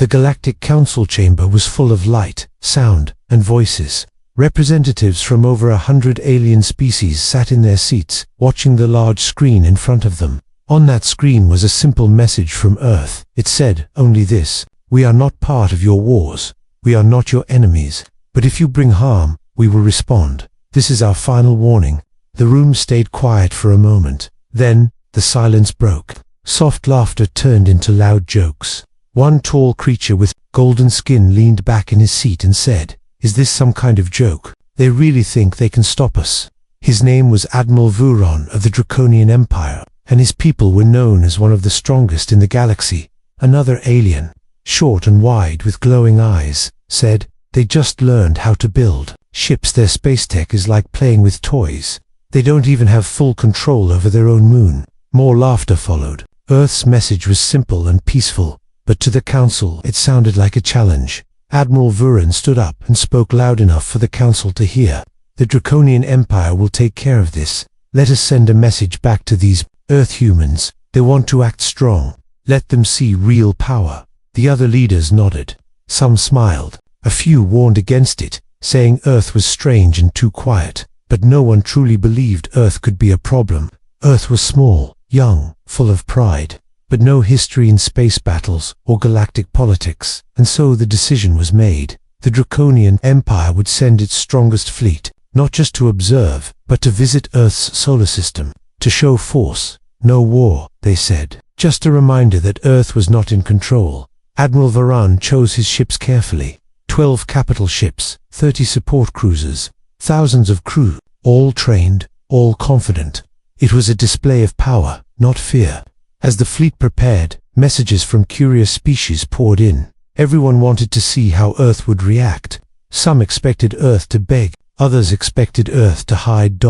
The Galactic Council chamber was full of light, sound, and voices. Representatives from over 100 alien species sat in their seats, watching the large screen in front of them. On that screen was a simple message from Earth. It said only this: "We are not part of your wars. We are not your enemies. But if you bring harm, we will respond. This is our final warning." The room stayed quiet for a moment. Then, the silence broke. Soft laughter turned into loud jokes. One tall creature with golden skin leaned back in his seat and said, "Is this some kind of joke? They really think they can stop us." His name was Admiral Vuron of the Draconian Empire, and his people were known as one of the strongest in the galaxy. Another alien, short and wide with glowing eyes, said, "They just learned how to build ships. Their space tech is like playing with toys. They don't even have full control over their own moon." More laughter followed. Earth's message was simple and peaceful, but to the Council it sounded like a challenge. Admiral Vuron stood up and spoke loud enough for the Council to hear. "The Draconian Empire will take care of this. Let us send a message back to these Earth humans. They want to act strong. Let them see real power." The other leaders nodded. Some smiled. A few warned against it, saying Earth was strange and too quiet. But no one truly believed Earth could be a problem. Earth was small, young, full of pride, but no history in space battles or galactic politics, and so the decision was made. The Draconian Empire would send its strongest fleet, not just to observe, but to visit Earth's solar system, to show force. No war, they said. Just a reminder that Earth was not in control. Admiral Varan chose his ships carefully. 12 capital ships, 30 support cruisers, thousands of crew, all trained, all confident. It was a display of power, not fear. As the fleet prepared, messages from curious species poured in. Everyone wanted to see how Earth would react. Some expected Earth to beg, others expected Earth to hide.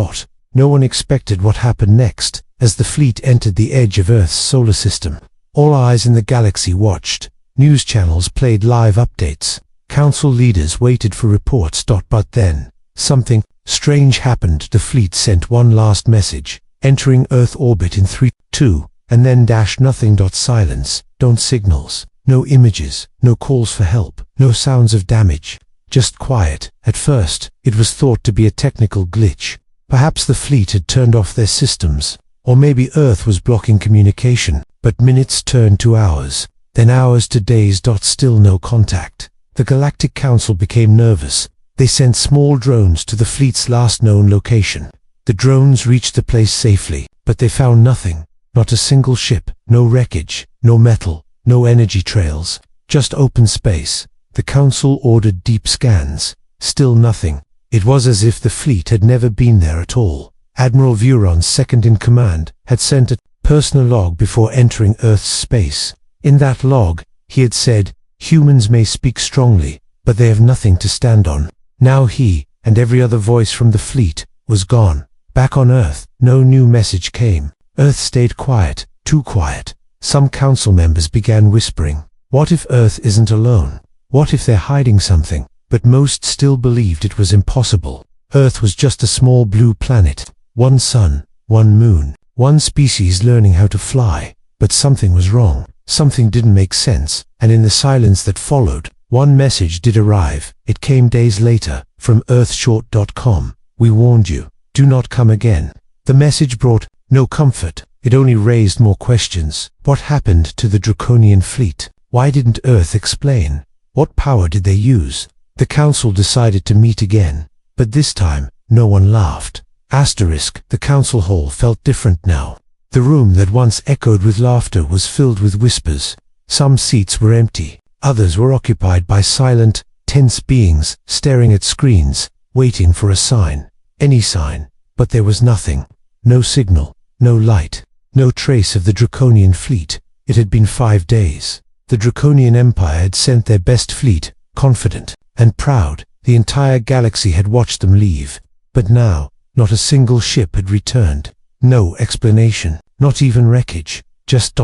No one expected what happened next, as the fleet entered the edge of Earth's solar system. All eyes in the galaxy watched. News channels played live updates. Council leaders waited for reports. But then, something strange happened. The fleet sent one last message, entering Earth orbit in 3, 2, and then nothing. Silence, don't signals, no images, no calls for help, no sounds of damage, just quiet. At first, it was thought to be a technical glitch. Perhaps the fleet had turned off their systems, or maybe Earth was blocking communication. But minutes turned to hours, then hours to days. Still no contact. The Galactic Council became nervous. They sent small drones to the fleet's last known location. The drones reached the place safely, but they found nothing. Not a single ship, no wreckage, no metal, no energy trails, just open space. The Council ordered deep scans. Still nothing. It was as if the fleet had never been there at all. Admiral Vuron's second-in-command had sent a personal log before entering Earth's space. In that log, he had said, "Humans may speak strongly, but they have nothing to stand on." Now he, and every other voice from the fleet, was gone. Back on Earth, no new message came. Earth stayed quiet, too quiet. Some council members began whispering, "What if Earth isn't alone? What if they're hiding something?" But most still believed it was impossible. Earth was just a small blue planet. One sun, one moon, one species learning how to fly. But something was wrong. Something didn't make sense. And in the silence that followed, one message did arrive. It came days later, from earthshort.com. "We warned you. Do not come again." The message brought no comfort. It only raised more questions. What happened to the Draconian fleet? Why didn't Earth explain? What power did they use? The Council decided to meet again. But this time, no one laughed. The Council hall felt different now. The room that once echoed with laughter was filled with whispers. Some seats were empty. Others were occupied by silent, tense beings, staring at screens, waiting for a sign. Any sign. But there was nothing. No signal. No light. No trace of the Draconian fleet. It had been 5 days. The Draconian Empire had sent their best fleet, confident and proud. The entire galaxy had watched them leave. But now, not a single ship had returned. No explanation. Not even wreckage. Just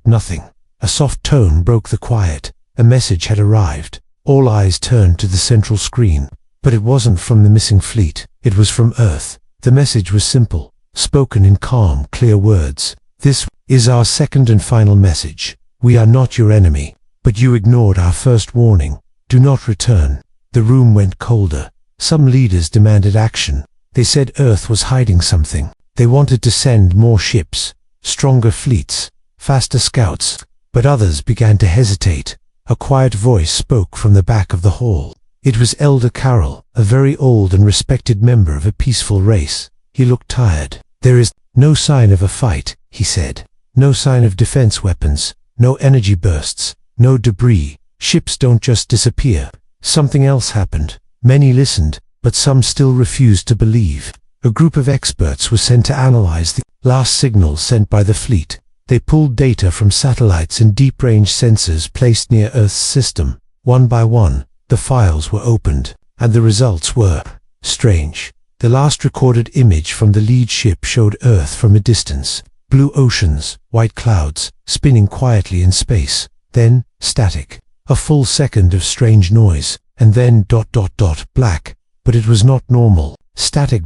nothing. A soft tone broke the quiet. A message had arrived. All eyes turned to the central screen. But it wasn't from the missing fleet. It was from Earth. The message was simple, spoken in calm, clear words. "This is our second and final message. We are not your enemy. But you ignored our first warning. Do not return." The room went colder. Some leaders demanded action. They said Earth was hiding something. They wanted to send more ships, stronger fleets, faster scouts. But others began to hesitate. A quiet voice spoke from the back of the hall. It was Elder Carroll, a very old and respected member of a peaceful race. He looked tired. "There is no sign of a fight," he said. "No sign of defense weapons, no energy bursts, no debris. Ships don't just disappear." Something else happened. Many listened, but some still refused to believe. A group of experts was sent to analyze the last signals sent by the fleet. They pulled data from satellites and deep-range sensors placed near Earth's system. One by one, the files were opened, and the results were strange. The last recorded image from the lead ship showed Earth from a distance. Blue oceans, white clouds, spinning quietly in space. Then, static. A full second of strange noise, and then ... black. But it was not normal. Static.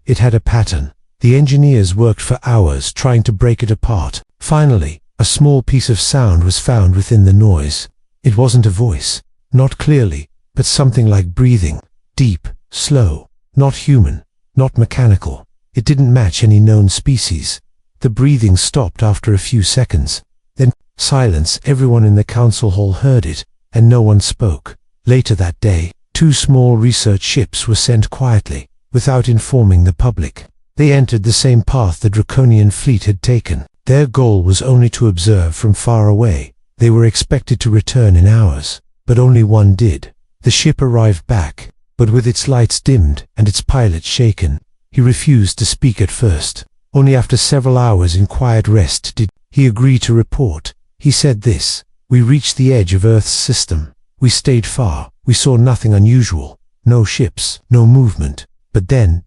It had a pattern. The engineers worked for hours trying to break it apart. Finally, a small piece of sound was found within the noise. It wasn't a voice. Not clearly, but something like breathing. Deep, slow, not human, not mechanical. It didn't match any known species. The breathing stopped after a few seconds. Then, silence. Everyone in the council hall heard it, and no one spoke. Later that day, 2 small research ships were sent quietly, without informing the public. They entered the same path the Draconian fleet had taken. Their goal was only to observe from far away. They were expected to return in hours, but only one did. The ship arrived back, but with its lights dimmed and its pilot shaken. He refused to speak at first. Only after several hours in quiet rest did he agree to report. He said this: "We reached the edge of Earth's system. We stayed far. We saw nothing unusual. No ships, no movement. But then ...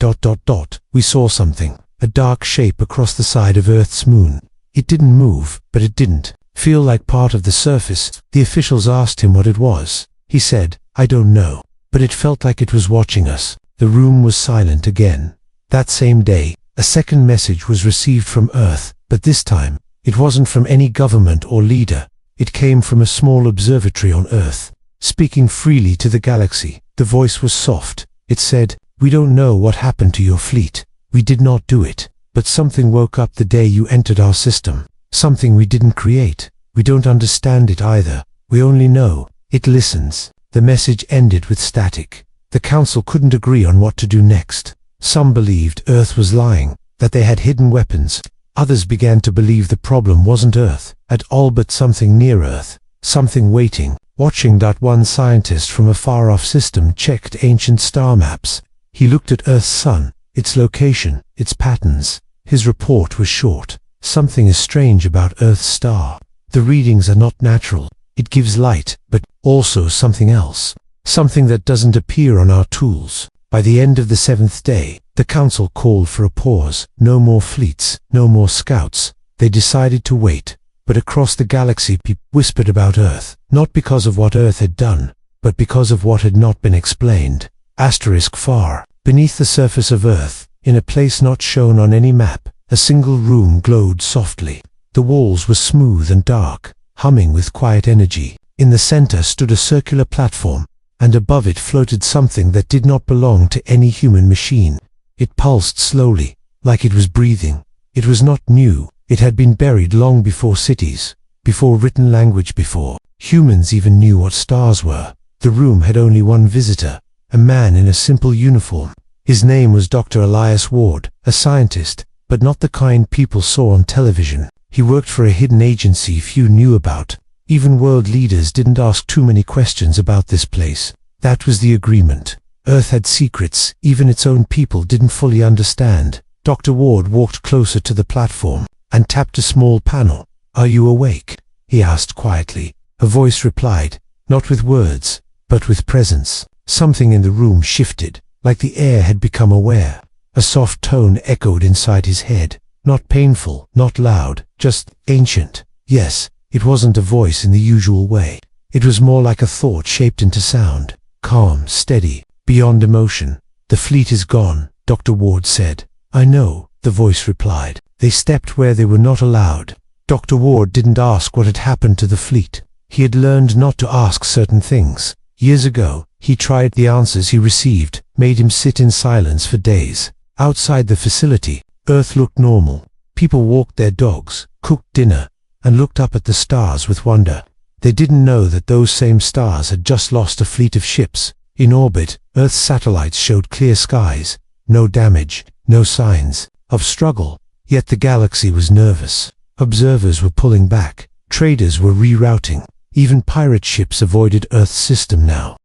we saw something. A dark shape across the side of Earth's moon. It didn't move, but it didn't feel like part of the surface." The officials asked him what it was. He said, "I don't know, but it felt like it was watching us." The room was silent again. That same day, a second message was received from Earth, but this time, it wasn't from any government or leader. It came from a small observatory on Earth, speaking freely to the galaxy. The voice was soft. It said, "We don't know what happened to your fleet. We did not do it. But something woke up the day you entered our system. Something we didn't create. We don't understand it either. We only know it listens." The message ended with static. The council couldn't agree on what to do next. Some believed Earth was lying, that they had hidden weapons. Others began to believe the problem wasn't Earth at all, but something near Earth, something waiting, watching. One scientist from a far-off system checked ancient star maps. He looked at Earth's sun, its location, its patterns. His report was short. "Something is strange about Earth's star. The readings are not natural. It gives light, but also something else. Something that doesn't appear on our tools." By the end of the 7th day, the council called for a pause. No more fleets, no more scouts. They decided to wait. But across the galaxy, people whispered about Earth, not because of what Earth had done, but because of what had not been explained. Far beneath the surface of Earth, in a place not shown on any map, a single room glowed softly. The walls were smooth and dark, humming with quiet energy. In the center stood a circular platform, and above it floated something that did not belong to any human machine. It pulsed slowly, like it was breathing. It was not new. It had been buried long before cities, before written language, before humans even knew what stars were. The room had only one visitor, a man in a simple uniform. His name was Dr. Elias Ward, a scientist, but not the kind people saw on television. He worked for a hidden agency few knew about. Even world leaders didn't ask too many questions about this place. That was the agreement. Earth had secrets even its own people didn't fully understand. Dr. Ward walked closer to the platform and tapped a small panel. "Are you awake?" he asked quietly. A voice replied, not with words, but with presence. Something in the room shifted, like the air had become aware. A soft tone echoed inside his head. Not painful, not loud, just ancient. Yes, it wasn't a voice in the usual way. It was more like a thought shaped into sound. Calm, steady, beyond emotion. "The fleet is gone," Dr. Ward said. "I know," the voice replied. They stepped where they were not allowed. Dr. Ward didn't ask what had happened to the fleet. He had learned not to ask certain things. Years ago, he tried. The answers he received made him sit in silence for days. Outside the facility, Earth looked normal. People walked their dogs, cooked dinner, and looked up at the stars with wonder. They didn't know that those same stars had just lost a fleet of ships. In orbit, Earth's satellites showed clear skies, no damage, no signs of struggle. Yet the galaxy was nervous. Observers were pulling back. Traders were rerouting. Even pirate ships avoided Earth's system now.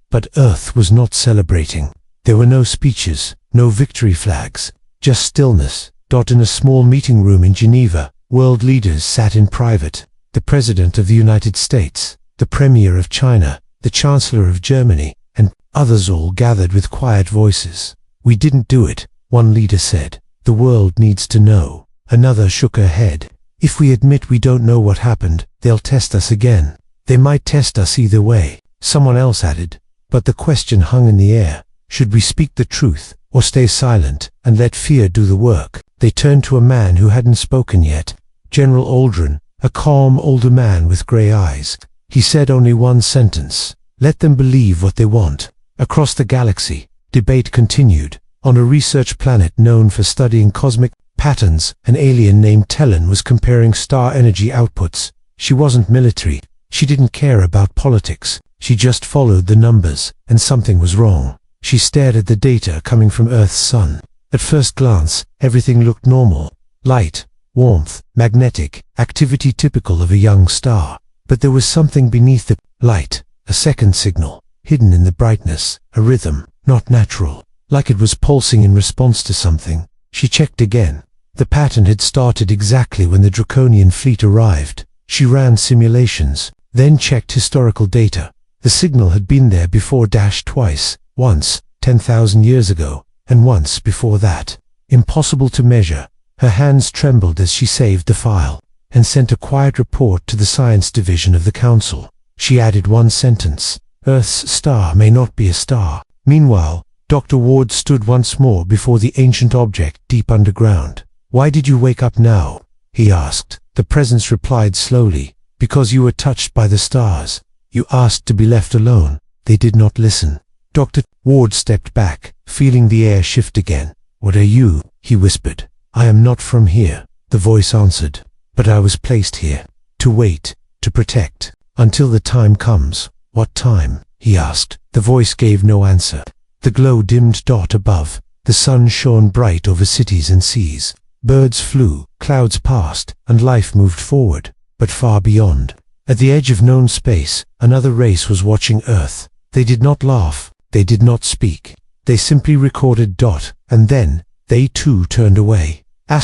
But Earth was not celebrating. There were no speeches, no victory flags, just stillness. In a small meeting room in Geneva, world leaders sat in private. The President of the United States, the Premier of China, the Chancellor of Germany, and others all gathered with quiet voices. "We didn't do it," one leader said. "The world needs to know." Another shook her head. "If we admit we don't know what happened, they'll test us again. They might test us either way," someone else added. But the question hung in the air. Should we speak the truth, or stay silent and let fear do the work? They turned to a man who hadn't spoken yet. General Aldrin, a calm older man with grey eyes. He said only one sentence: "Let them believe what they want." Across the galaxy, debate continued. On a research planet known for studying cosmic patterns, an alien named Tellen was comparing star energy outputs. She wasn't military. She didn't care about politics. She just followed the numbers, and something was wrong. She stared at the data coming from Earth's sun. At first glance, everything looked normal. Light, warmth, magnetic activity typical of a young star. But there was something beneath the light, a second signal, hidden in the brightness, a rhythm, not natural, like it was pulsing in response to something. She checked again. The pattern had started exactly when the Draconian fleet arrived. She ran simulations, then checked historical data. The signal had been there before twice, once, 10,000 years ago, and once before that. Impossible to measure. Her hands trembled as she saved the file, and sent a quiet report to the science division of the council. She added one sentence: "Earth's star may not be a star." Meanwhile, Dr. Ward stood once more before the ancient object deep underground. "Why did you wake up now?" he asked. The presence replied slowly, "Because you were touched by the stars. You asked to be left alone. They did not listen." Dr. Ward stepped back, feeling the air shift again. "What are you?" he whispered. "I am not from here," the voice answered. "But I was placed here. To wait, to protect, until the time comes." "What time?" he asked. The voice gave no answer. The glow dimmed. Above, the sun shone bright over cities and seas. Birds flew, clouds passed, and life moved forward, but far beyond. At the edge of known space, another race was watching Earth. They did not laugh. They did not speak. They simply recorded. And then, they too turned away. A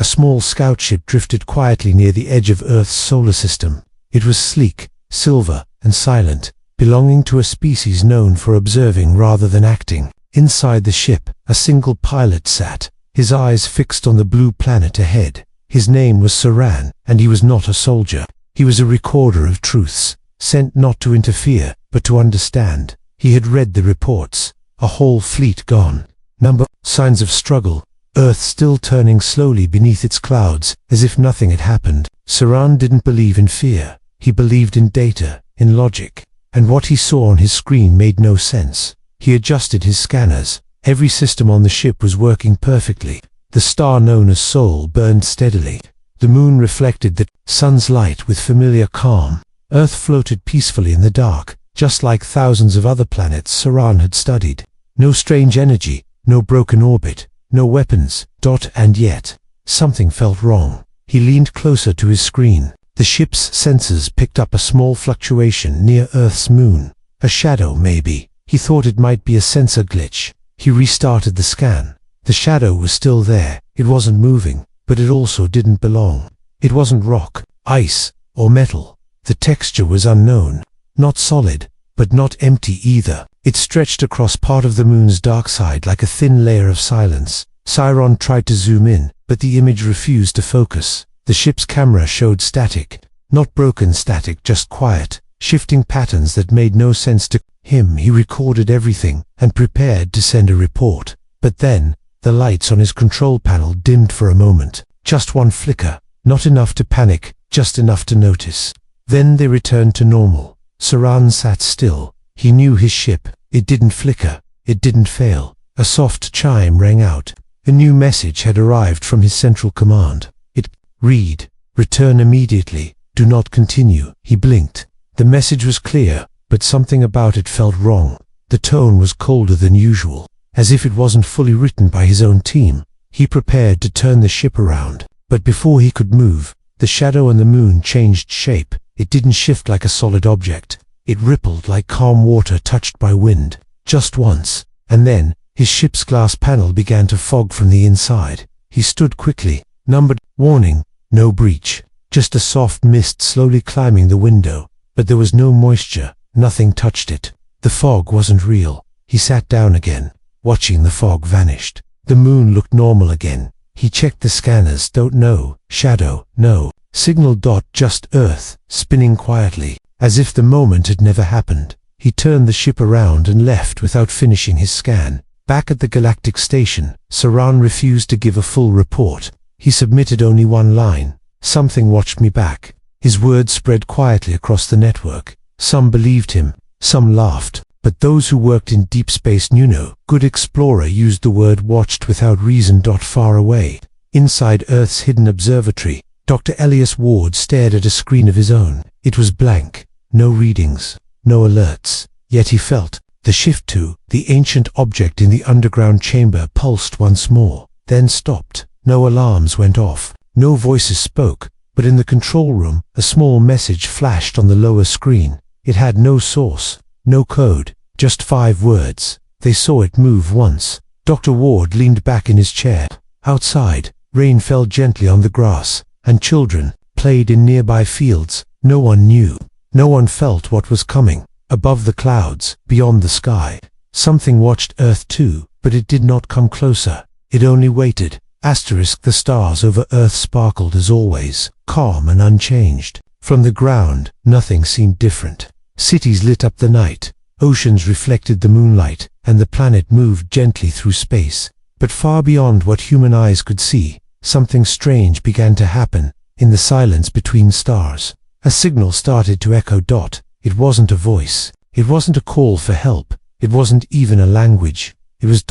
small scout ship drifted quietly near the edge of Earth's solar system. It was sleek, silver, and silent, belonging to a species known for observing rather than acting. Inside the ship, a single pilot sat, his eyes fixed on the blue planet ahead. His name was Saran, and he was not a soldier. He was a recorder of truths, sent not to interfere, but to understand. He had read the reports. A whole fleet gone. Signs of struggle. Earth still turning slowly beneath its clouds, as if nothing had happened. Saran didn't believe in fear. He believed in data, in logic. And what he saw on his screen made no sense. He adjusted his scanners. Every system on the ship was working perfectly. The star known as Sol burned steadily. The moon reflected the sun's light with familiar calm. Earth floated peacefully in the dark, just like thousands of other planets Saran had studied. No strange energy, no broken orbit, no weapons. And yet, something felt wrong. He leaned closer to his screen. The ship's sensors picked up a small fluctuation near Earth's moon. A shadow, maybe. He thought it might be a sensor glitch. He restarted the scan. The shadow was still there. It wasn't moving, but it also didn't belong. It wasn't rock, ice, or metal. The texture was unknown. Not solid, but not empty either. It stretched across part of the moon's dark side like a thin layer of silence. Saran tried to zoom in, but the image refused to focus. The ship's camera showed static. Not broken static, just quiet, shifting patterns that made no sense to him. He recorded everything and prepared to send a report. But then, the lights on his control panel dimmed for a moment. Just one flicker. Not enough to panic, just enough to notice. Then they returned to normal. Saran sat still. He knew his ship. It didn't flicker. It didn't fail. A soft chime rang out. A new message had arrived from his central command. It read, "Return immediately. Do not continue." He blinked. The message was clear, but something about it felt wrong. The tone was colder than usual, as if it wasn't fully written by his own team. He prepared to turn the ship around, but before he could move, the shadow on the moon changed shape. It didn't shift like a solid object. It rippled like calm water touched by wind, just once, and then his ship's glass panel began to fog from the inside. He stood quickly, numbered, warning, no breach, just a soft mist slowly climbing the window, but there was no moisture, nothing touched it. The fog wasn't real. He sat down again, watching the fog vanished. The moon looked normal again. He checked the scanners. Don't know. Shadow. No. Signal. Just Earth, spinning quietly, as if the moment had never happened. He turned the ship around and left without finishing his scan. Back at the galactic station, Saran refused to give a full report. He submitted only one line. Something watched me back. His words spread quietly across the network. Some believed him, some laughed, but those who worked in deep space knew no good explorer used the word watched without reason. Far away, inside Earth's hidden observatory, Dr. Elias Ward stared at a screen of his own. It was blank, no readings, no alerts, yet he felt the shift to the ancient object in the underground chamber pulsed once more, then stopped. No alarms went off, no voices spoke, but in the control room, a small message flashed on the lower screen. It had no source, no code, just 5 words. They saw it move once. Dr. Ward leaned back in his chair. Outside, rain fell gently on the grass, and children played in nearby fields. No one knew. No one felt what was coming. Above the clouds, beyond the sky, something watched Earth too, but it did not come closer. It only waited. The stars over Earth sparkled as always, calm and unchanged. From the ground, nothing seemed different. Cities lit up the night, oceans reflected the moonlight, and the planet moved gently through space. But far beyond what human eyes could see, something strange began to happen. In the silence between stars, a signal started to echo. It wasn't a voice. It wasn't a call for help. It wasn't even a language. It was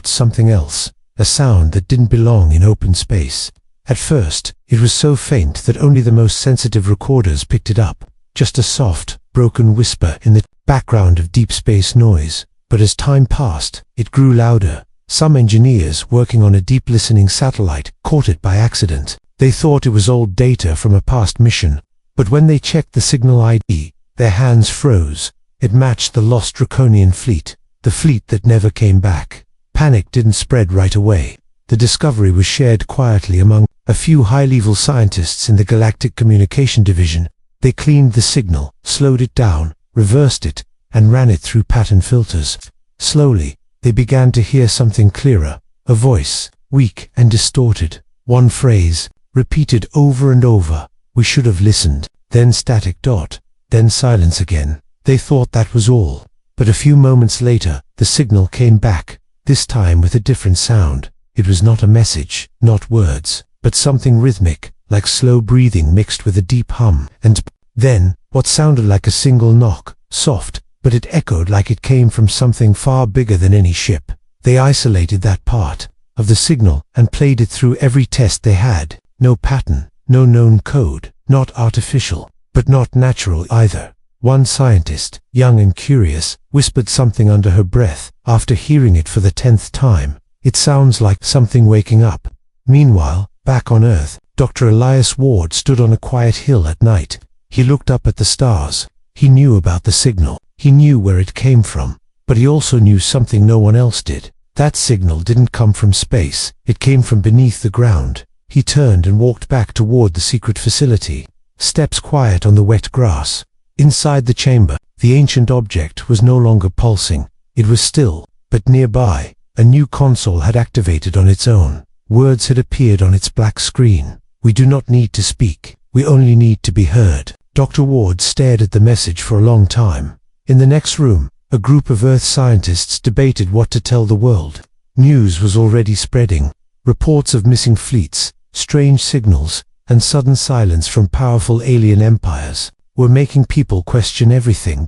something else. A sound that didn't belong in open space. At first, it was so faint that only the most sensitive recorders picked it up. Just a soft, broken whisper in the background of deep space noise. But as time passed, it grew louder. Some engineers working on a deep listening satellite caught it by accident. They thought it was old data from a past mission. But when they checked the signal ID, their hands froze. It matched the lost Draconian fleet, the fleet that never came back. Panic didn't spread right away. The discovery was shared quietly among a few high-level scientists in the Galactic Communication Division. They cleaned the signal, slowed it down, reversed it, and ran it through pattern filters. Slowly, they began to hear something clearer. A voice, weak and distorted. One phrase, repeated over and over. "We should have listened." Then static. Then silence again. They thought that was all. But a few moments later, the signal came back. This time with a different sound. It was not a message, not words, but something rhythmic, like slow breathing mixed with a deep hum. And then, what sounded like a single knock, soft, but it echoed like it came from something far bigger than any ship. They isolated that part of the signal and played it through every test they had. No pattern, no known code, not artificial, but not natural either. One scientist, young and curious, whispered something under her breath after hearing it for the 10th time. "It sounds like something waking up." Meanwhile, back on Earth, Dr. Elias Ward stood on a quiet hill at night. He looked up at the stars. He knew about the signal. He knew where it came from. But he also knew something no one else did. That signal didn't come from space. It came from beneath the ground. He turned and walked back toward the secret facility. Steps quiet on the wet grass. Inside the chamber, the ancient object was no longer pulsing. It was still, but nearby, a new console had activated on its own. Words had appeared on its black screen. "We do not need to speak. We only need to be heard." Dr. Ward stared at the message for a long time. In the next room, a group of Earth scientists debated what to tell the world. News was already spreading. Reports of missing fleets, strange signals, and sudden silence from powerful alien empires. were making people question everything.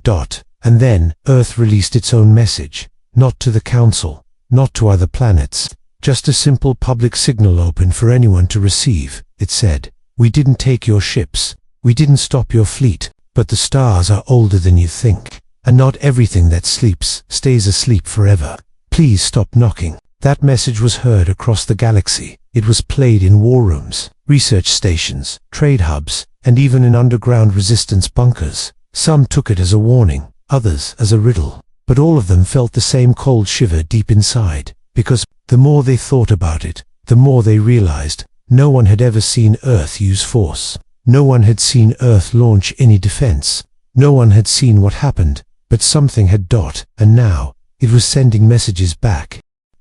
And then, Earth released its own message. Not to the Council, not to other planets. Just a simple public signal open for anyone to receive. It said, "We didn't take your ships. We didn't stop your fleet. But the stars are older than you think. And not everything that sleeps stays asleep forever. Please stop knocking." That message was heard across the galaxy. It was played in war rooms, research stations, trade hubs, and even in underground resistance bunkers. Some took it as a warning, others as a riddle. But all of them felt the same cold shiver deep inside, because the more they thought about it, the more they realized no one had ever seen Earth use force. No one had seen Earth launch any defense. No one had seen what happened, but something had. And now, it was sending messages back.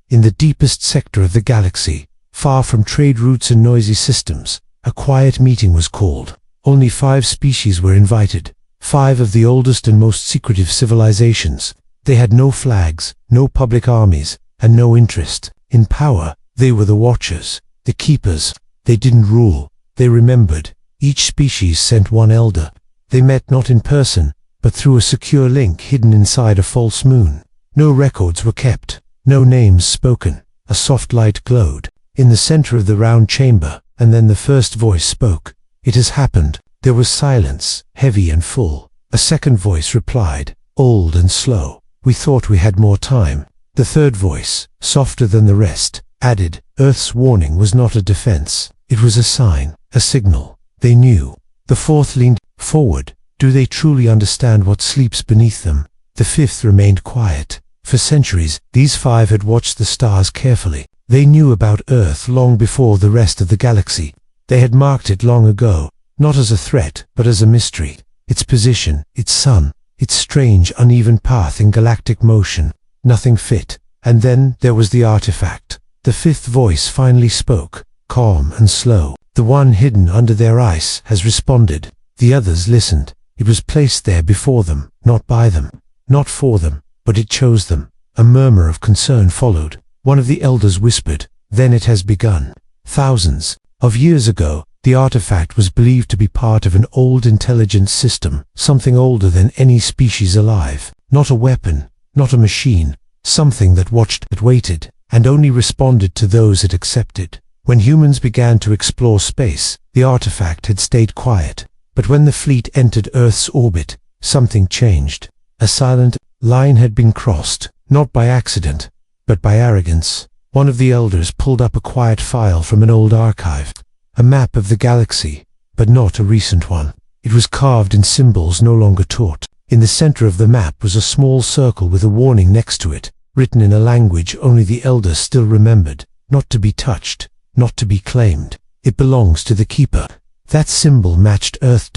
In the deepest sector of the galaxy, far from trade routes and noisy systems, a quiet meeting was called. Only 5 species were invited, 5 of the oldest and most secretive civilizations. They had no flags, no public armies, and no interest in power. They were the Watchers, the Keepers. They didn't rule, they remembered. Each species sent one elder. They met not in person, but through a secure link hidden inside a false moon. No records were kept, no names spoken. A soft light glowed in the center of the round chamber, and then the first voice spoke. "It has happened." There was silence, heavy and full. A second voice replied, old and slow. "We thought we had more time." The third voice, softer than the rest, added, "Earth's warning was not a defense. It was a sign, a signal." They knew. The fourth leaned forward. Do they truly understand what sleeps beneath them? The fifth remained quiet. For centuries, these 5 had watched the stars carefully. They knew about Earth long before the rest of the galaxy. They had marked it long ago, not as a threat, but as a mystery. Its position, its sun, its strange uneven path in galactic motion. Nothing fit. And then there was the artifact. The fifth voice finally spoke, calm and slow. "The one hidden under their ice has responded." The others listened. It was placed there before them, not by them, not for them, but it chose them. A murmur of concern followed. One of the elders whispered, "Then it has begun." Thousands of years ago, the artifact was believed to be part of an old intelligence system, something older than any species alive. Not a weapon, not a machine, something that watched, that waited, and only responded to those it accepted. When humans began to explore space, the artifact had stayed quiet. But when the fleet entered Earth's orbit, something changed. A silent line had been crossed, not by accident, but by arrogance. One of the elders pulled up a quiet file from an old archive. A map of the galaxy, but not a recent one. It was carved in symbols no longer taught. In the center of the map was a small circle with a warning next to it, written in a language only the elder still remembered. Not to be touched, not to be claimed. It belongs to the Keeper. That symbol matched Earth.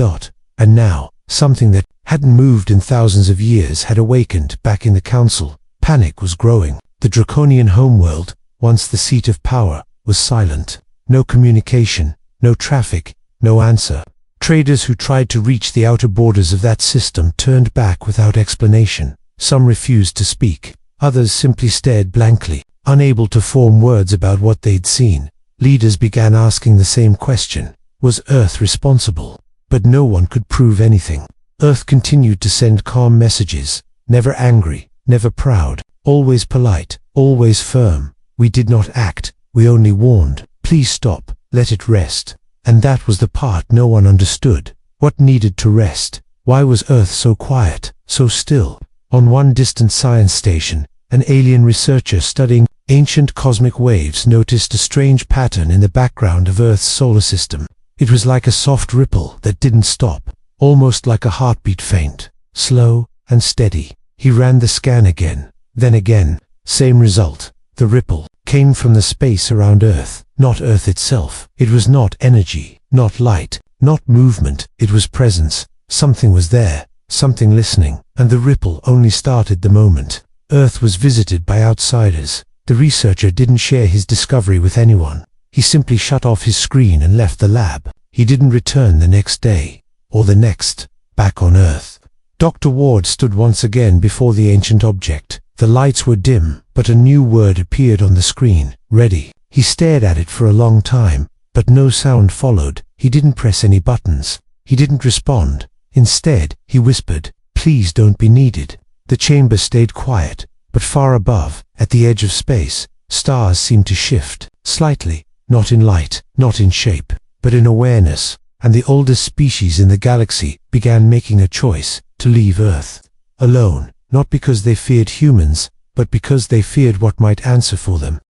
And now, something that hadn't moved in thousands of years had awakened back in the Council. Panic was growing. The draconian homeworld, once the seat of power, was silent. No communication, no traffic, no answer. Traders who tried to reach the outer borders of that system turned back without explanation. Some refused to speak. Others simply stared blankly, unable to form words about what they'd seen. Leaders began asking the same question. Was Earth responsible? But no one could prove anything. Earth continued to send calm messages, never angry, never proud, always polite, always firm. "We did not act, we only warned. Please stop, let it rest." And that was the part no one understood. What needed to rest? Why was Earth so quiet, so still? On one distant science station, an alien researcher studying ancient cosmic waves noticed a strange pattern in the background of Earth's solar system. It was like a soft ripple that didn't stop, almost like a heartbeat, faint, slow, and steady. He ran the scan again, then again. Same result. The ripple came from the space around Earth, not Earth itself. It was not energy, not light, not movement. It was presence. Something was there, something listening, and the ripple only started the moment Earth was visited by outsiders. The researcher didn't share his discovery with anyone. He simply shut off his screen and left the lab. He didn't return the next day, or the next, back on Earth. Dr. Ward stood once again before the ancient object. The lights were dim, but a new word appeared on the screen, ready. He stared at it for a long time, but no sound followed. He didn't press any buttons. He didn't respond. Instead, he whispered, "Please don't be needed." The chamber stayed quiet, but far above, at the edge of space, stars seemed to shift, slightly, not in light, not in shape, but in awareness, and the oldest species in the galaxy began making a choice to leave Earth. Alone, not because they feared humans, but because they feared what might answer for them.